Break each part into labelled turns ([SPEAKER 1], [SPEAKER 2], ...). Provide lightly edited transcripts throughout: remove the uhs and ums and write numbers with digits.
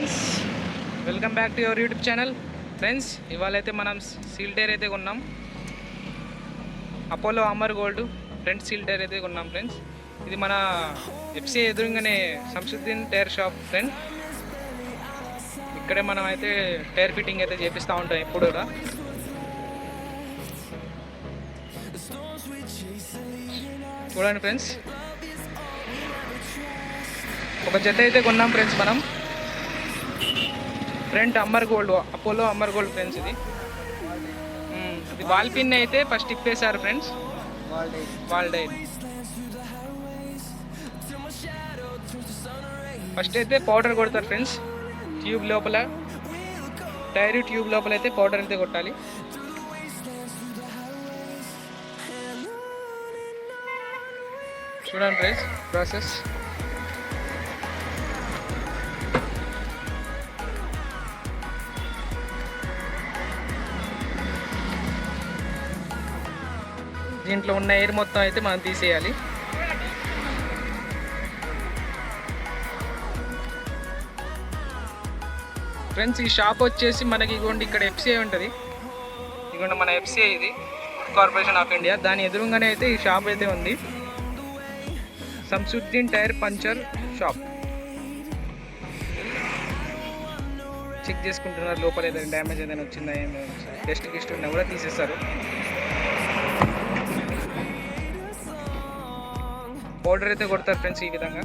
[SPEAKER 1] Friends, welcome back to your YouTube channel. Friends, ఇవాళ అయితే మనం సీల్ టైర్ అయితే కొన్నాం. Apollo Amar gold front seal tyre అయితే కొన్నాం ఫ్రెండ్స్. ఇది మన ఎఫ్సీ ఎదురుగానే సంసుద్దీన్ టైర్ షాప్ ఫ్రెండ్. ఇక్కడే మనం అయితే టైర్ ఫిట్టింగ్ అయితే చేపిస్తూ ఉంటాం ఇప్పుడు కూడా. చూడండి ఫ్రెండ్స్, ఒక జత అయితే కొన్నాం ఫ్రెండ్స్ మనం. Front Amar gold, Apollo Amar gold friends. ఇది వాల్ పిన్ అయితే ఫస్ట్ ఇప్పేశారు ఫ్రెండ్స్. వాల్ డైట్ ఫస్ట్ అయితే పౌడర్ కొడతారు ఫ్రెండ్స్. ట్యూబ్ లోపల, టైర్ ట్యూబ్ లోపల అయితే పౌడర్ అయితే కొట్టాలి. చూడండి ఫ్రెండ్స్ ప్రాసెస్. దీంట్లో ఉన్న ఎయిర్ మొత్తం అయితే మనం తీసేయాలి. ఫ్రెండ్స్, ఈ షాప్ వచ్చేసి మనకి ఇగోండి ఇక్కడ ఎఫ్సిఐ ఉంటుంది. ఇగోండి మన ఎఫ్సిఐ, ఇది కార్పొరేషన్ ఆఫ్ ఇండియా. దాని ఎదురుగానే అయితే ఈ షాప్ అయితే ఉంది, Shamsuddin tyre puncture shop. Check చేసుకుంటున్నారు లోపల ఏదైనా డ్యామేజ్ ఏదైనా వచ్చిందా, ఏమైనా టెస్ట్ గిస్ట్ ఉన్నా కూడా తీసేస్తారు. పౌడర్ అయితే కొడతారు ఫ్రెండ్స్ ఈ విధంగా.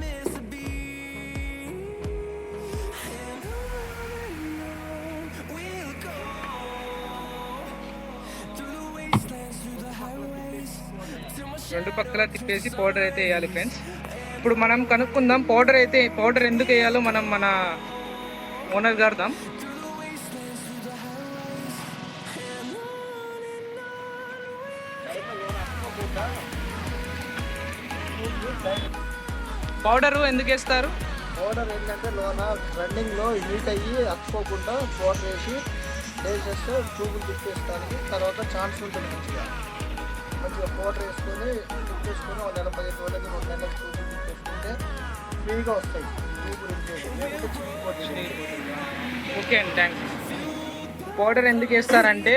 [SPEAKER 1] రెండు పక్కల తిప్పేసి పౌడర్ అయితే వేయాలి ఫ్రెండ్స్. ఇప్పుడు మనం కనుక్కుందాం పౌడర్ ఎందుకు వేయాలో మనం మన ఓనర్ గారుదాం. పౌడరు ఎందుకు వేస్తారు?
[SPEAKER 2] పౌడర్ ఏంటంటే లోన రన్నింగ్లో హీట్ అయ్యి అతుకోకుండా పౌడర్ వేసేస్తే ట్యూబులు తిప్పేస్తానికి తర్వాత ఛాన్స్ ఉంటుంది. మంచిగా పౌడర్ వేసుకొని తిప్పేసుకొని ఒక నెల 15 రోజులకి 2 నెలలకు ట్యూబులు తిప్పేసుకుంటే ఫ్రీగా వస్తాయి. ట్యూబులు లేకుంటే చిరిగిపోతుంది.
[SPEAKER 1] ఓకే అండి, థ్యాంక్స్. పౌడర్ ఎందుకు వేస్తారంటే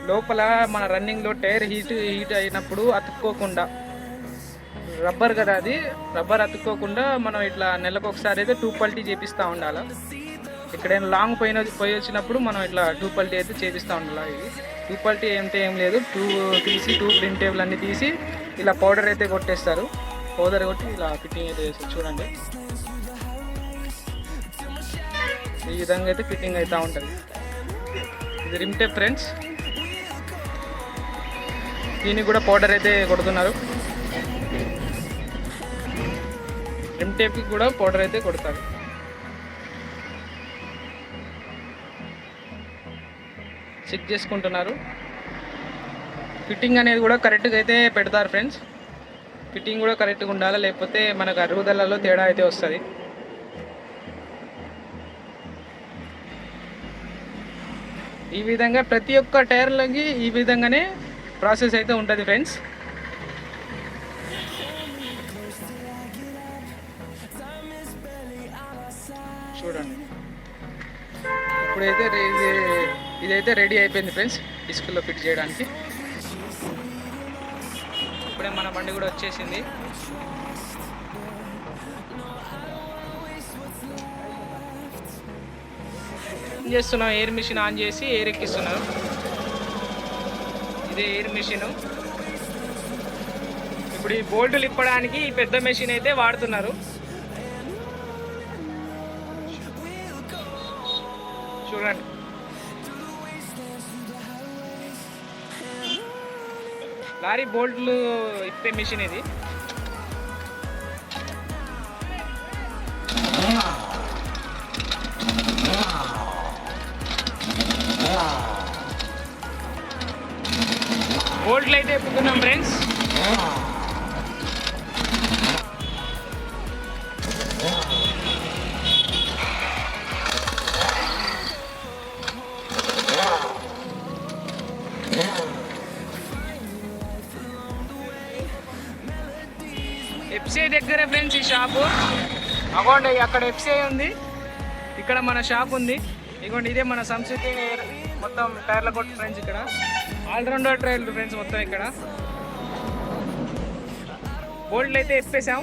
[SPEAKER 1] లోపల మన రన్నింగ్లో టైర్ హీట్ అయినప్పుడు అతుక్కోకుండా, రబ్బర్ కదా అది, రబ్బర్ అతుక్కోకుండా మనం ఇట్లా నెలకు ఒకసారి అయితే ట్యూబ్ పల్టీ చేపిస్తూ ఉండాలి. ఎక్కడైనా లాంగ్ పోయి వచ్చినప్పుడు మనం ఇట్లా ట్యూబ్ పల్టీ అయితే చేపిస్తూ ఉండాలి. ఇది ట్యూబ్ పల్టీ అంటే ఏం లేదు, ట్యూబ్ ప్రింట్ టేబుల్ అన్నీ తీసి ఇలా పౌడర్ అయితే కొట్టేస్తారు. పౌడర్ కొట్టి ఇలా ఫిట్టింగ్ అయితే చేస్తారు. చూడండి, ఈ విధంగా అయితే ఫిట్టింగ్ అవుతూ ఉంటుంది. ఇది రిమ్ టేప్ ఫ్రెండ్స్. దీనికి కూడా పౌడర్ అయితే కొడుతున్నారు. రిమ్ టేప్కి కూడా పౌడర్ అయితే కొడతారు. చెక్ చేసుకుంటున్నారు. ఫిట్టింగ్ అనేది కూడా కరెక్ట్గా అయితే పెడతారు ఫ్రెండ్స్. ఫిట్టింగ్ కూడా కరెక్ట్గా ఉండాలి, లేకపోతే మనకు అరుగుదలలో తేడా అయితే వస్తుంది. ఈ విధంగా ప్రతి ఒక్క టైర్లకి ఈ విధంగానే ప్రాసెస్ అయితే ఉంటుంది ఫ్రెండ్స్. చూడండి, ఇప్పుడైతే ఇదైతే రెడీ అయిపోయింది ఫ్రెండ్స్ డిస్క్లో ఫిట్ చేయడానికి. ఇప్పుడే మన బండి కూడా వచ్చేసింది. ఏం చేస్తున్నాం, ఎయిర్ మిషన్ ఆన్ చేసి ఎయిర్ ఎక్కిస్తున్నారు. ఇదే ఎయిర్ మిషన్. ఇప్పుడు ఈ బోల్టులు ఇప్పడానికి ఈ పెద్ద మెషిన్ అయితే వాడుతున్నారు. చూడండి, లారీ బోల్ట్లు ఇప్పే మిషన్ ఇది. బోల్ట్లు అయితే ఇప్పుతున్నాం ఫ్రెండ్స్. ఎఫ్సిఐ దగ్గర ఫ్రెండ్స్ ఈ షాపు. అగోండి అక్కడ ఎఫ్సిఐ ఉంది, ఇక్కడ మన షాప్ ఉంది. ఇదిగోండి, ఇదే మన సంస్కృతి మొత్తం టైర్ల కొట్టు ఫ్రెండ్స్. ఇక్కడ ఆల్రౌండర్ టైర్లు ఫ్రెండ్స్ మొత్తం. ఇక్కడ బోల్డ్లు అయితే ఇప్పేసాం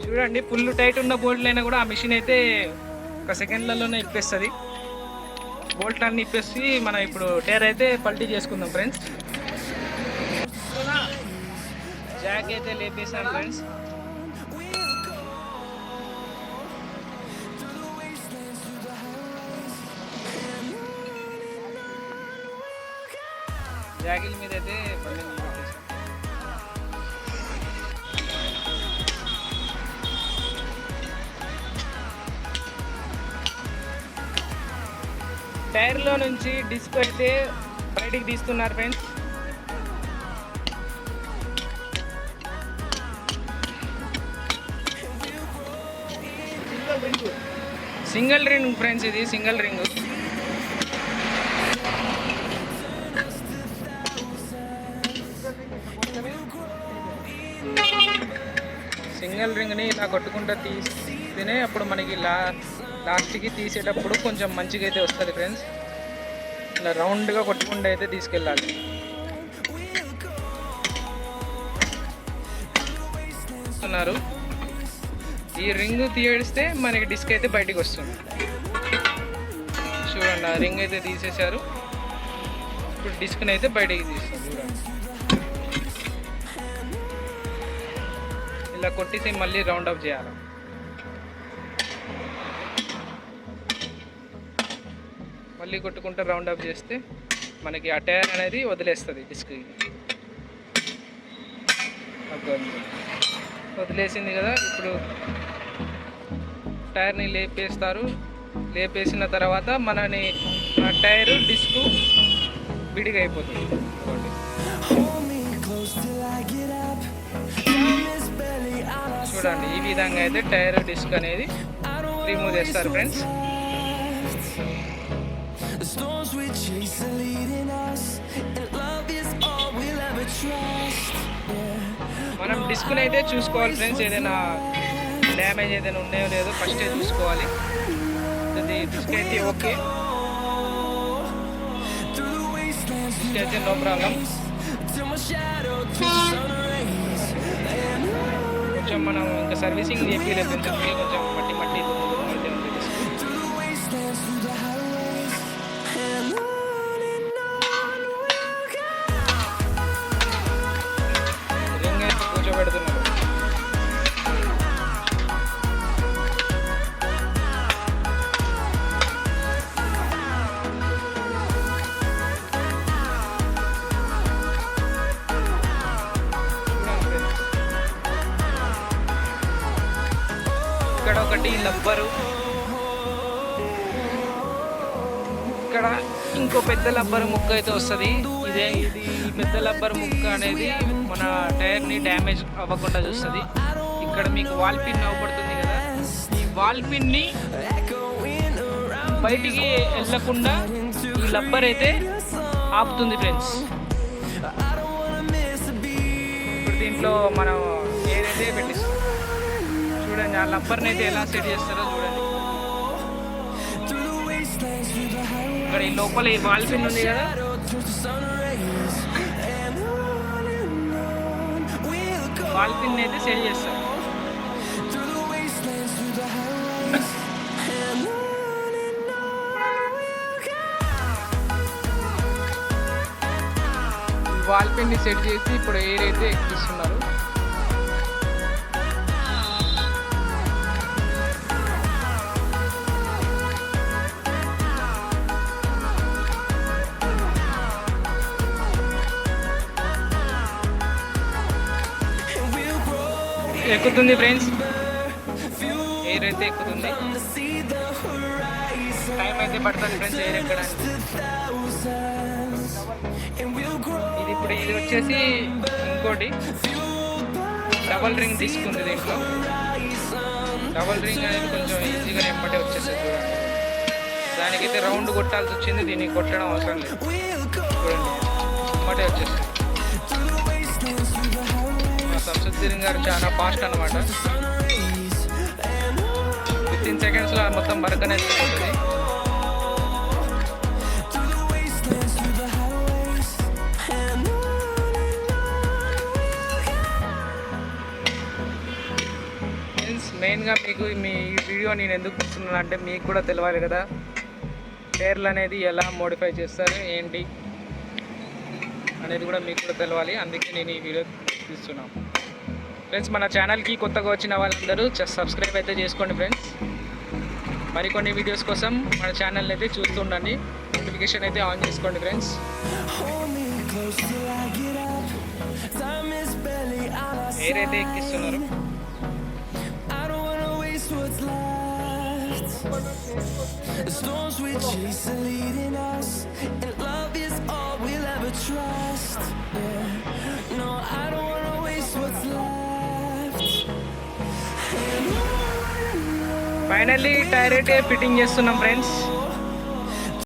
[SPEAKER 1] చూడండి. ఫుల్ టైట్ ఉన్న బోల్డ్లు అయినా కూడా ఆ మిషన్ అయితే ఒక సెకండ్లలోనే ఇప్పేస్తుంది. బోల్ట్ అన్ని ఇప్పేసి మనం ఇప్పుడు టైర్ అయితే పల్టీ చేసుకుందాం ఫ్రెండ్స్. జాక్ అయితే లేపేసాను ఫ్రెండ్స్. జాకిల్ మీద అయితే బండి పెట్టేసాం. టైర్లో నుంచి డిస్క్ అయితే బయటికి తీస్తున్నారు ఫ్రెండ్స్. సింగిల్ రింగ్ ఫ్రెండ్స్, ఇది సింగిల్ రింగ్. సింగిల్ రింగ్ని ఇలా కొట్టుకుంటూ తీస్తేనే అప్పుడు మనకి లాస్ట్కి తీసేటప్పుడు కొంచెం మంచిగా అయితే వస్తుంది ఫ్రెండ్స్. ఇలా రౌండ్గా కొట్టుకుంటూ అయితే తీసుకెళ్ళాలి. ఈ రింగ్ తీయేస్తే మనకి డిస్క్ అయితే బయటికి వస్తుంది. చూడండి, ఆ రింగ్ అయితే తీసేశారు. ఇప్పుడు డిస్క్ని అయితే బయటికి తీస్తుంది. చూడండి, ఇలా కొట్టేసి మళ్ళీ రౌండ్ అప్ చేయాలి. మళ్ళీ కొట్టుకుంటూ రౌండ్ అప్ చేస్తే మనకి ఆ టైర్ అనేది వదిలేస్తుంది. డిస్క్ వదిలేసింది కదా. ఇప్పుడు టైర్ని లేపేస్తారు. లేపేసిన తర్వాత మనని ఆ టైరు డిస్క్ విడిగా అయిపోతుంది. చూడండి, ఈ విధంగా అయితే టైర్ డిస్క్ అనేది రిమూవ్ చేస్తారు ఫ్రెండ్స్. మనం డిస్క్ని అయితే చూసుకోవాలి ఫ్రెండ్స్. ఏదైనా డ్యామేజ్ ఏదైనా ఉన్నాయో లేదో ఫస్ట్ చూసుకోవాలి. ఇది డిస్క్ అయితే ఓకే, డిస్క్ అయితే నో ప్రాబ్లం. కొంచెం మనం ఇంకా సర్వీసింగ్ చేయలేదు ఫ్రెండ్స్. కొంచెం మట్టి మట్టి రింగ్ అయితే కూర్చోబెడుతున్నారు. ఇక్కడ ఒకటి లబ్బరు, ఇక్కడ ఇంకో పెద్ద లబ్బర్ ముక్క అయితే వస్తుంది. ఇది పెద్ద లబ్బర్ ముక్క అనేది మన టైర్ని డ్యామేజ్ అవ్వకుండా చూస్తుంది. ఇక్కడ మీకు వాల్ పిన్ అవపడుతుంది కదా, ఈ వాల్ పిన్ని బయటికి వెళ్ళకుండా ఈ లబ్బర్ అయితే ఆపుతుంది ఫ్రెండ్స్. ఇప్పుడు దీంట్లో మనం ఏదైతే పెట్టిస్తాం చూడండి, ఆ లబ్బర్ని అయితే ఎలా సెట్ చేస్తారో చూడండి. ఇక్కడ ఈ లోపల ఈ వాల్ పిన్ ఉంది కదా, వాల్ పిన్ అయితే సెట్ చేస్తారు. వాల్ పిన్ని సెట్ చేసి ఇప్పుడు ఎయిర్ అయితే ఎక్కిస్తున్నారు. ఎక్కుతుంది ఫ్రెండ్స్, ఎయిర్ అయితే ఎక్కుతుంది. టైం అయితే పడుతుంది ఫ్రెండ్స్ ఎయిర్ ఎక్కడానికి. ఇది వచ్చేసి ఇంకోటి డబల్ రింగ్ తీసుకుంది. దీంట్లో డబల్ రింగ్ అనేది కొంచెం ఈజీగా ఎమ్మటే వచ్చేస్తుంది చూడండి. దానికైతే రౌండ్ కొట్టాల్సి వచ్చింది, దీనికి కొట్టడం అవసరం లేదు. చూడండి, ఎమ్మటే వచ్చేస్తుంది. సంసద్ గారు చాలా ఫాస్ట్ అనమాట. 15 సెకండ్స్లో మొత్తం వర్క్ అనేది అవుతుంది. మెయిన్గా మీకు మీ వీడియో నేను ఎందుకు చూస్తున్నాను అంటే మీకు కూడా తెలియాలి కదా టైర్లు అనేది ఎలా మోడిఫై చేస్తారు ఏంటి అనేది కూడా మీకు కూడా తెలియాలి. అందుకే నేను ఈ వీడియో తీస్తున్నాను ఫ్రెండ్స్. మన ఛానల్కి కొత్తగా వచ్చిన వాళ్ళందరూ సబ్స్క్రైబ్ అయితే చేసుకోండి ఫ్రెండ్స్. మరికొన్ని వీడియోస్ కోసం మన ఛానల్ అయితే చూస్తుండండి, నోటిఫికేషన్ అయితే ఆన్ చేసుకోండి ఫ్రెండ్స్. ఎయిర్ అయితే ఎక్కిస్తున్నారు.
[SPEAKER 3] The storms we chase are leading us, and love is all we'll ever trust. Yeah. No, I don't wanna waste what's left.
[SPEAKER 1] Finally tyre అయితే fitting చేస్తున్నాం friends.